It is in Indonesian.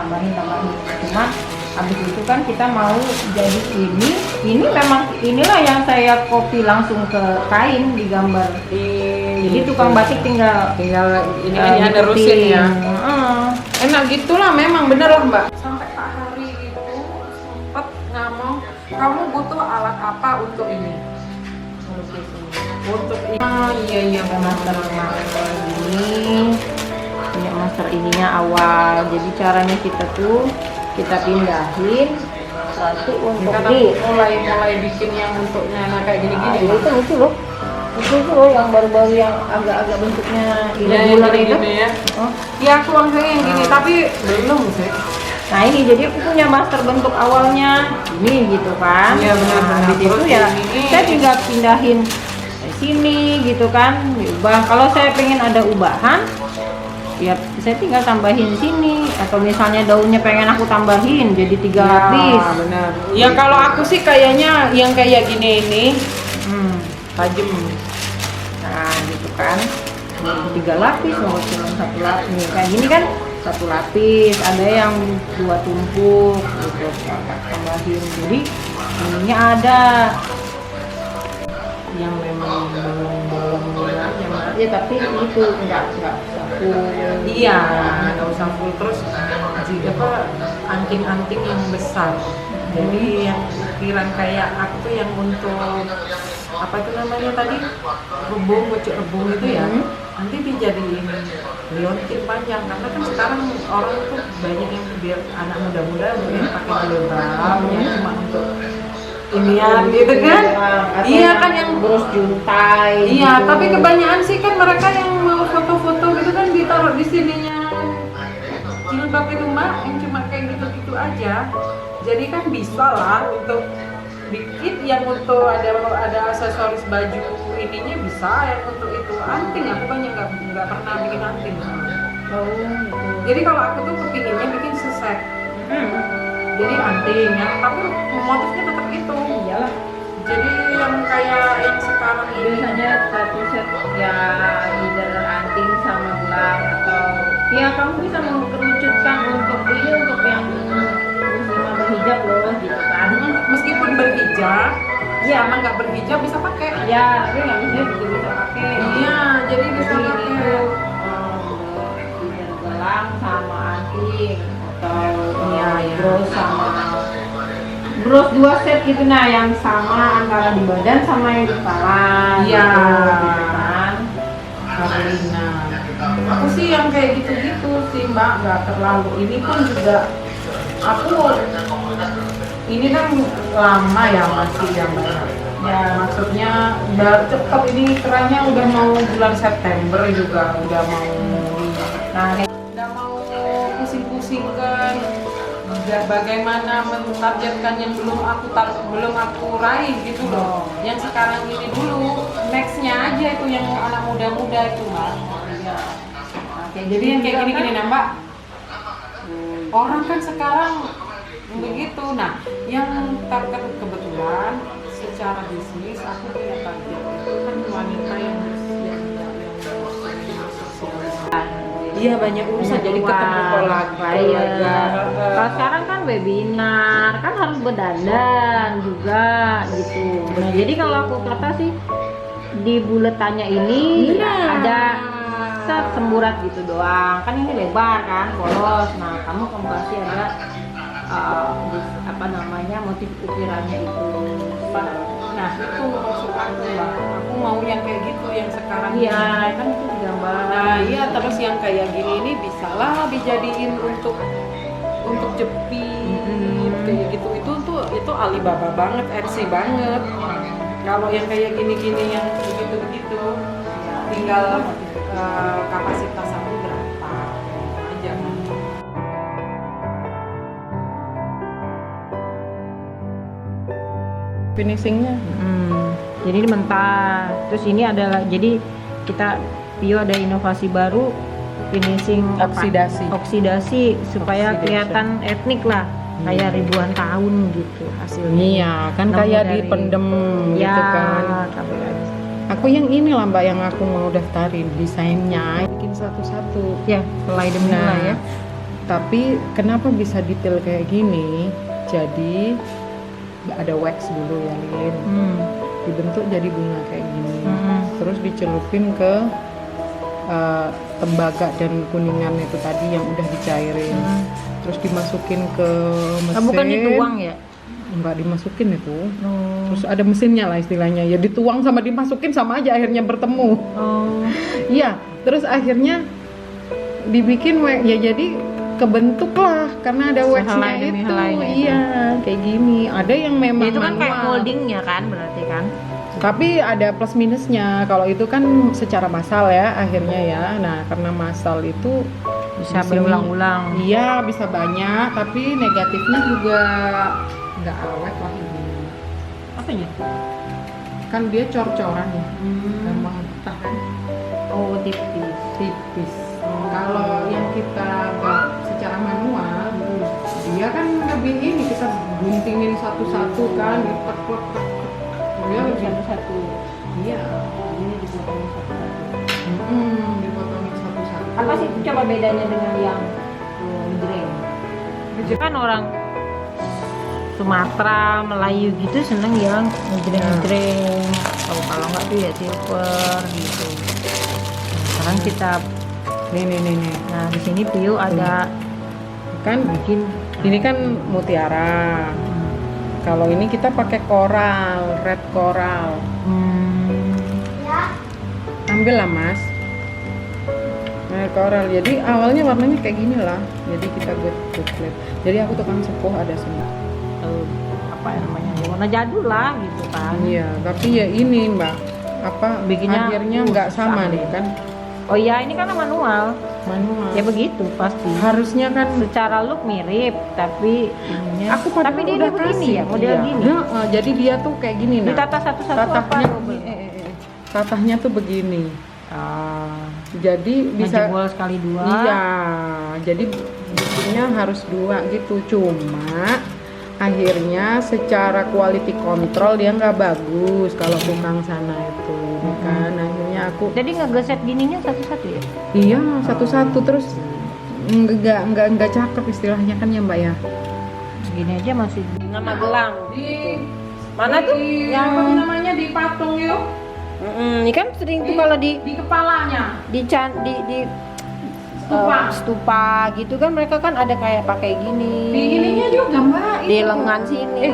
tambahin. Cuman habis itu kan kita mau jadi ini memang inilah yang saya copy langsung ke kain digambar. Jadi tukang batik tinggal ini hanya nerusin ya. Enak gitulah, memang bener lah Mbak. Sampai Pak Hari itu sempet ngomong, kamu butuh alat apa untuk ini? Untuk ini. Iya master ini punya master ininya awal. Jadi caranya kita pindahin satu untuk mulai bikin yang untuknya kayak gini-gini. Itu loh yang baru-baru yang agak-agak bentuknya irregular itu. Ya. Ya aku langsung yang gini, tapi belum sih. Nah ini jadi aku punya master bentuk awalnya ini gitu kan. Iya benar-benar. Di situ ya saya tinggal pindahin ke sini gitu kan, diubah. Kalau saya pengen ada ubahan, ya saya tinggal tambahin sini. Atau misalnya daunnya pengen aku tambahin jadi 3 lapis. Benar. Ya kalau aku sih kayaknya yang kayak gini ini tajam. Nah gitu kan, 3 lapis mau cuma 1 lapis. Nih, kayak gini kan 1 lapis, ada yang 2 tumpuk gitu tambahin. Jadi ininya ada yang memang bolong-bolong aja ya, tapi itu enggak full. Iya, nggak usah full. Terus apa anting-anting yang besar. Jadi yang ukiran kayak aku tuh yang untuk apa itu namanya tadi, bucuk rebung itu ya, nanti dijadiin liontin panjang. Karena kan sekarang orang tuh banyak yang biar anak muda-muda mungkin pakai jilbab ya cuma untuk inian gitu kan. Iya kan yang terus juntai. Iya gitu. Tapi kebanyakan sih kan mereka yang mau foto-foto gitu kan ditaruh di sininya jilbab itu Mbak, yang cuma kayak gitu-gitu aja. Jadi kan bisa lah untuk bikin yang untuk ada aksesoris baju ininya, bisa yang untuk itu anting. Aku banyak nggak pernah bikin anting. Gitu. Jadi kalau aku tuh kepinginnya bikin seset. Jadi anting ya, tapi motifnya tetap itu. Iyalah. Jadi yang kayak yang sekarang ini Biasanya satu set ya either anting sama gelang, atau ya kamu bisa mengerucutkan untuk yang muslimah berhijab loh gitu kan. meskipun berhijab, ya sama nggak berhijab bisa pakai. Ya, tapi nggak bisa juga bisa pakai. Iya, jadi bisa Jadi pakai. itu either gelang sama anting, atau bros 2 set gitu, nah yang sama antara di badan sama yang di kepala. Iya. Gitu kan. Karolina. Aku sih yang kayak gitu-gitu sih Mbak, nggak terlalu. Ini pun juga aku ini kan lama ya masih ya Mbak. Ya maksudnya udah cepet, ini kerannya udah mau bulan September juga udah mau. Nah, udah mau pusing-pusingkan bagaimana mentargetkan yang belum aku raih gitu loh. Yang sekarang ini dulu, nextnya aja itu yang anak muda-muda itu Mbak. Ya. Jadi yang kayak gini-gini nah Mbak. Orang kan sekarang begitu. Nah, yang target kebetulan secara bisnis aku punya target itu kan wanita yang iya banyak urusan, jadi ketemu keluarga. Kalau sekarang kan webinar, kan harus berdandan juga gitu. Nah, jadi kalau aku kata sih di buletannya ini ada semburat gitu doang. Kan ini lebar kan, polos. Nah, kamu kasih ada apa namanya motif ukirannya itu. Nah, itu maksud aku Mbak. Aku mau yang kayak gitu yang sekarang. Iya, kan itu digambar. Nah, iya, terus yang kayak gini ini bisalah dijadiin untuk jepit kayak gitu. Itu Alibaba banget, Etsy banget. Kalau yang kayak gini-gini yang begitu-begitu, tinggal kapasitas aku berapa aja. Finishingnya. Jadi ini mentah. Terus ini adalah, jadi kita Pio ada inovasi baru, finishing oksidasi supaya kelihatan etnik lah, kayak ribuan tahun gitu hasilnya. Iya, kan kayak dipendem ya, gitu kan. Aku yang ini lah Mbak, yang aku mau daftarin desainnya, bikin satu-satu. Ya, selai demi selai ya. Tapi kenapa bisa detail kayak gini? Jadi ada wax dulu ya, Lin. Dibentuk jadi bunga kayak gini. Terus dicelupin ke tembaga dan kuningan itu tadi yang udah dicairin. Terus dimasukin ke mesin. Bukan dituang ya? Enggak dimasukin itu. Terus ada mesinnya lah istilahnya. Ya dituang sama dimasukin sama aja akhirnya bertemu. Iya, terus akhirnya dibikin wax ya, jadi kebentuk lah karena ada waxnya itu. Iya, kayak gini. Ada yang memang itu kan manual. kayak moldingnya kan berarti kan. Tapi ada plus minusnya. Kalau itu kan secara massal ya akhirnya ya. Nah, karena massal itu Bisa di sini- berulang-ulang. Iya, bisa banyak, tapi negatifnya juga nggak awet lah ini. Apanya? Kan dia cor-coran ya. Gampang patah kan. Oh, tipis. Kalau yang kita buat secara manual, dia kan lebih ini, kita guntingin satu-satu kan, diplek-plek. Dia lebih Satu-satu. iya. Ini dipotong satu-satu. Dipotongin satu-satu. Apa sih coba bedanya dengan yang green? Kan orang Sumatera, Melayu gitu seneng yang ngejreng-ngejreng. Kalau nggak tuh ya silver gitu. Sekarang kita Nih. nah di sini Piu ada Kan bikin ini kan mutiara. Kalau ini kita pakai koral, red coral. Ambil lah Mas. Red coral. Jadi awalnya warnanya kayak gini lah. Jadi kita buat. Jadi aku tukang sepuh ada semua. apa ya namanya warna jadul lah gitu kan. Iya, tapi ya ini Mbak, apa Bikinnya akhirnya nggak sama nih kan, Oh iya ini kan manual. manual. Ya begitu pasti. Harusnya kan Secara look mirip tapi ininya. aku padahal tapi dia udah begini kasih. ya model Iya. gini. Jadi dia tuh kayak gini nah. Ditata satu-satu apa? Tatahnya double? tatahnya tuh begini. Jadi bisa Ngejebol sekali dua. iya. Jadi bikinnya harus dua gitu. Cuma akhirnya secara quality control dia nggak bagus kalau tukang sana itu kan. Akhirnya aku Jadi ngegeset gininya satu-satu ya? iya satu-satu terus nggak cakep istilahnya kan ya Mbak ya. Gini aja masih nama gelang. Di Mana tuh? yang apa namanya di patung yuk, Ini kan sering tuh kalau di kepalanya stupa. stupa gitu kan mereka kan ada kayak pakai gini. Di ininya juga Mbak Di itu. lengan sini.